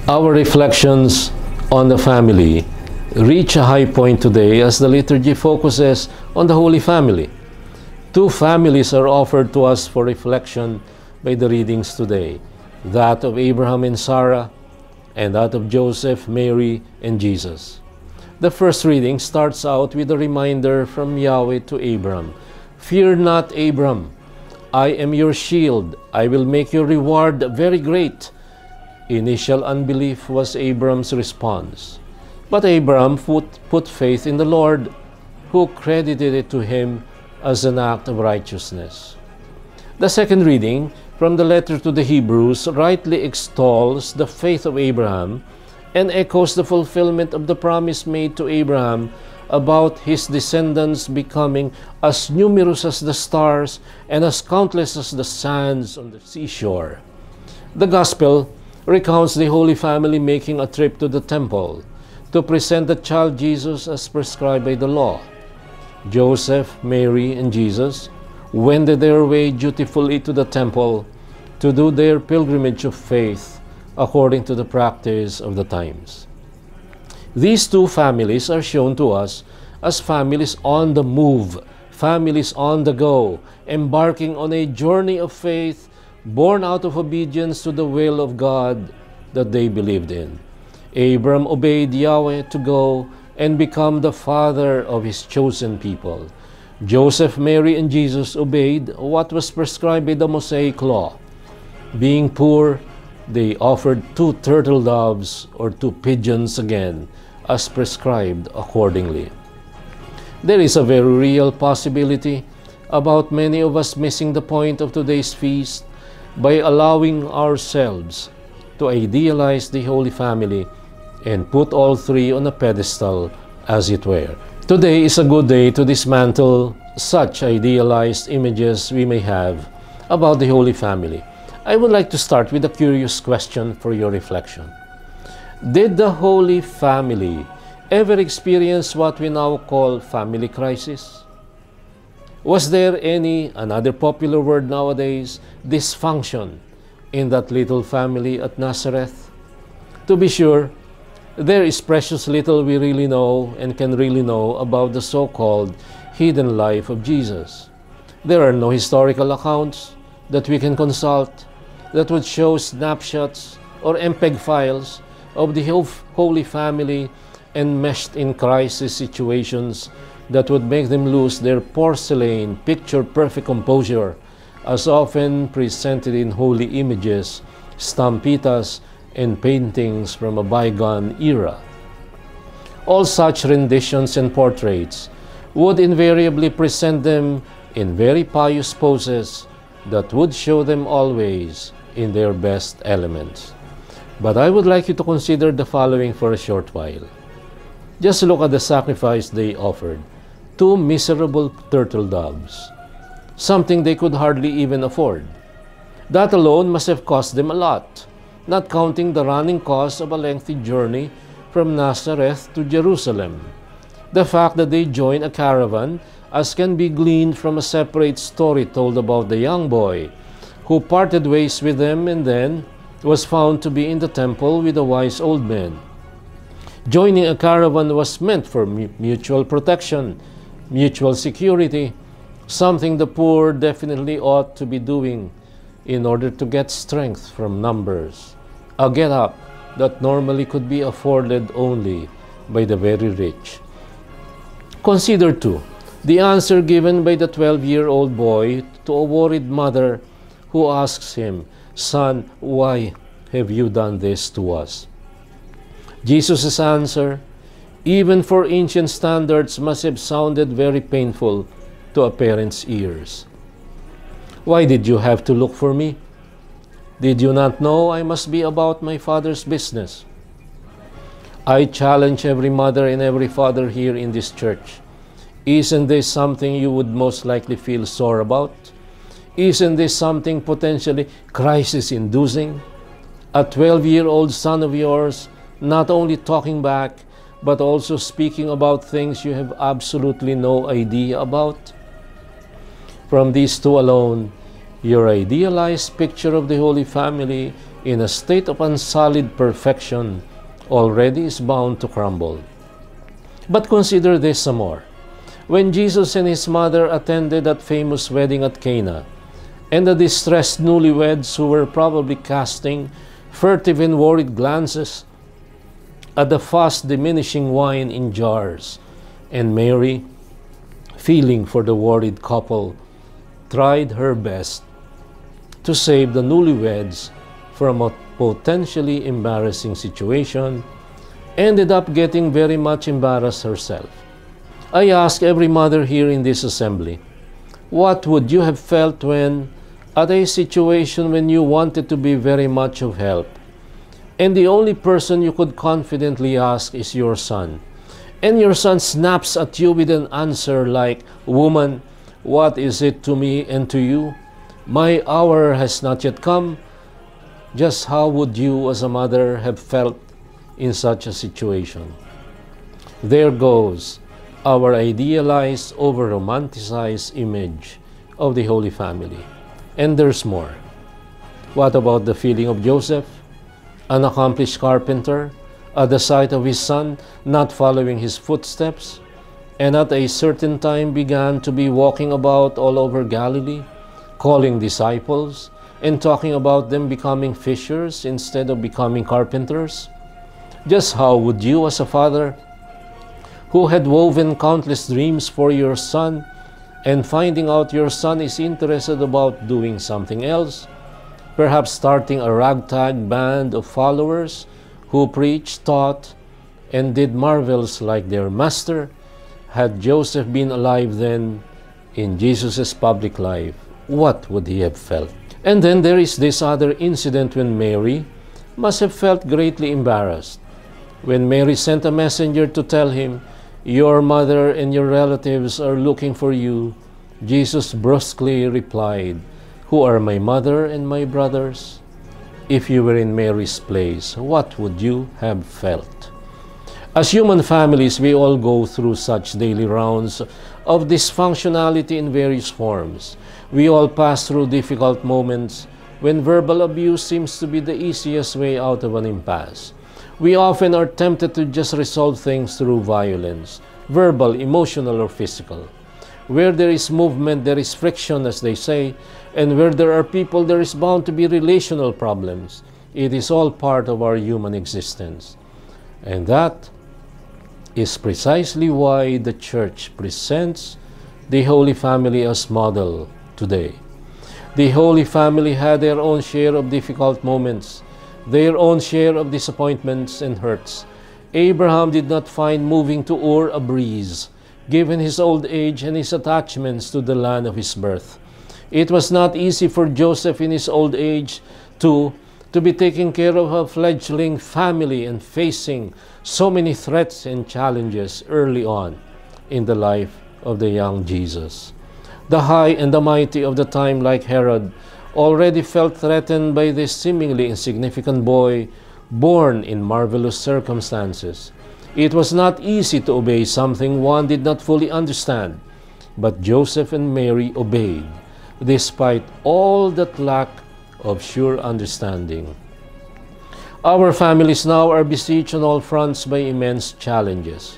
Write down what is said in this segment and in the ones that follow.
Our reflections on the family reach a high point today as the liturgy focuses on the Holy Family. Two families are offered to us for reflection by the readings today, that of Abraham and Sarah, and that of Joseph, Mary, and Jesus. The first reading starts out with a reminder from Yahweh to Abram. "Fear not, Abram, I am your shield. I will make your reward very great." Initial unbelief was Abram's response. But Abram put faith in the Lord, who credited it to him as an act of righteousness. The second reading from the letter to the Hebrews rightly extols the faith of Abraham and echoes the fulfillment of the promise made to Abraham about his descendants becoming as numerous as the stars and as countless as the sands on the seashore. The Gospel recounts the Holy Family making a trip to the temple to present the child Jesus as prescribed by the law. Joseph, Mary, and Jesus wended their way dutifully to the temple to do their pilgrimage of faith according to the practice of the times. These two families are shown to us as families on the move, families on the go, embarking on a journey of faith born out of obedience to the will of God that they believed in. Abram obeyed Yahweh to go and become the father of his chosen people. Joseph, Mary, and Jesus obeyed what was prescribed by the Mosaic law. Being poor, they offered 2 turtle doves or 2 pigeons again, as prescribed accordingly. There is a very real possibility about many of us missing the point of today's feast by allowing ourselves to idealize the Holy Family and put all 3 on a pedestal, as it were. Today is a good day to dismantle such idealized images we may have about the Holy Family. I would like to start with a curious question for your reflection. Did the Holy Family ever experience what we now call family crisis? Was there any, another popular word nowadays, dysfunction in that little family at Nazareth? To be sure, there is precious little we really know and can really know about the so-called hidden life of Jesus. There are no historical accounts that we can consult that would show snapshots or MPEG files of the Holy Family enmeshed in crisis situations that would make them lose their porcelain, picture-perfect composure, as often presented in holy images, stampitas, and paintings from a bygone era. All such renditions and portraits would invariably present them in very pious poses that would show them always in their best elements. But I would like you to consider the following for a short while. Just look at the sacrifice they offered. 2 miserable turtle doves, something they could hardly even afford. That alone must have cost them a lot, not counting the running costs of a lengthy journey from Nazareth to Jerusalem. The fact that they joined a caravan, as can be gleaned from a separate story told about the young boy who parted ways with them and then was found to be in the temple with a wise old man. Joining a caravan was meant for mutual protection, mutual security, something the poor definitely ought to be doing in order to get strength from numbers, a get-up that normally could be afforded only by the very rich. Consider too the answer given by the 12-year-old boy to a worried mother who asks him, "Son, why have you done this to us?" Jesus' answer, even for ancient standards, must have sounded very painful to a parent's ears. "Why did you have to look for me? Did you not know I must be about my Father's business?" I challenge every mother and every father here in this church. Isn't this something you would most likely feel sore about? Isn't this something potentially crisis-inducing? A 12-year-old son of yours not only talking back, but also speaking about things you have absolutely no idea about? From these two alone, your idealized picture of the Holy Family in a state of unsullied perfection, already is bound to crumble. But consider this some more. When Jesus and his mother attended that famous wedding at Cana, and the distressed newlyweds who were probably casting furtive and worried glances at the fast diminishing wine in jars, and Mary, feeling for the worried couple, tried her best to save the newlyweds from a potentially embarrassing situation, ended up getting very much embarrassed herself. I ask every mother here in this assembly, what would you have felt when, at a situation when you wanted to be very much of help, and the only person you could confidently ask is your son, and your son snaps at you with an answer like, "Woman, what is it to me and to you? My hour has not yet come." Just how would you as a mother have felt in such a situation? There goes our idealized, over-romanticized image of the Holy Family. And there's more. What about the feeling of Joseph, an accomplished carpenter, at the sight of his son not following his footsteps, and at a certain time began to be walking about all over Galilee, calling disciples, and talking about them becoming fishers instead of becoming carpenters? Just how would you as a father, who had woven countless dreams for your son, and finding out your son is interested about doing something else, perhaps starting a ragtag band of followers who preached, taught, and did marvels like their master, had Joseph been alive then in Jesus' public life, what would he have felt? And then there is this other incident when Mary must have felt greatly embarrassed. When Mary sent a messenger to tell him, "Your mother and your relatives are looking for you," Jesus brusquely replied, "Who are my mother and my brothers?" If you were in Mary's place, what would you have felt? As human families, we all go through such daily rounds of dysfunctionality in various forms. We all pass through difficult moments when verbal abuse seems to be the easiest way out of an impasse. We often are tempted to just resolve things through violence, verbal, emotional, or physical. Where there is movement, there is friction, as they say, and where there are people, there is bound to be relational problems. It is all part of our human existence. And that is precisely why the Church presents the Holy Family as model today. The Holy Family had their own share of difficult moments, their own share of disappointments and hurts. Abraham did not find moving to Ur a breeze, given his old age and his attachments to the land of his birth. It was not easy for Joseph in his old age to be taking care of a fledgling family and facing so many threats and challenges early on in the life of the young Jesus. The high and the mighty of the time, like Herod, already felt threatened by this seemingly insignificant boy born in marvelous circumstances. It was not easy to obey something one did not fully understand, but Joseph and Mary obeyed, despite all that lack of sure understanding. Our families now are besieged on all fronts by immense challenges.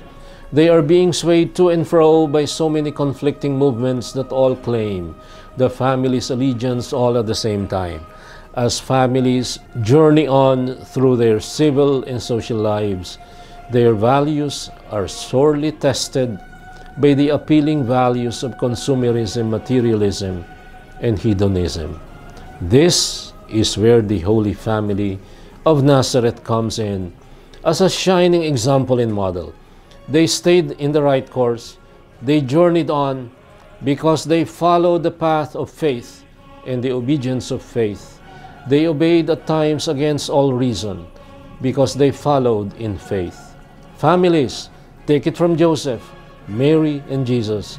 They are being swayed to and fro by so many conflicting movements that all claim the family's allegiance all at the same time. As families journey on through their civil and social lives, their values are sorely tested by the appealing values of consumerism, materialism, and hedonism. This is where the Holy Family of Nazareth comes in as a shining example and model. They stayed in the right course. They journeyed on because they followed the path of faith and the obedience of faith. They obeyed at times against all reason because they followed in faith. Families, take it from Joseph, Mary, and Jesus.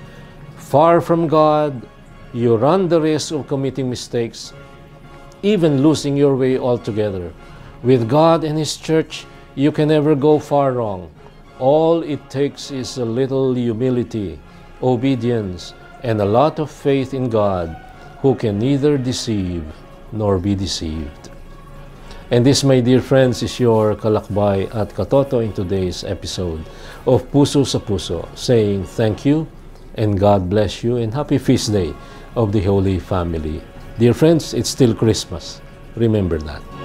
Far from God, you run the risk of committing mistakes, even losing your way altogether. With God and His Church, you can never go far wrong. All it takes is a little humility, obedience, and a lot of faith in God, who can neither deceive nor be deceived. And this, my dear friends, is your kalakbay at katoto in today's episode of Puso sa Puso, saying thank you and God bless you and happy feast day of the Holy Family. Dear friends, it's still Christmas. Remember that.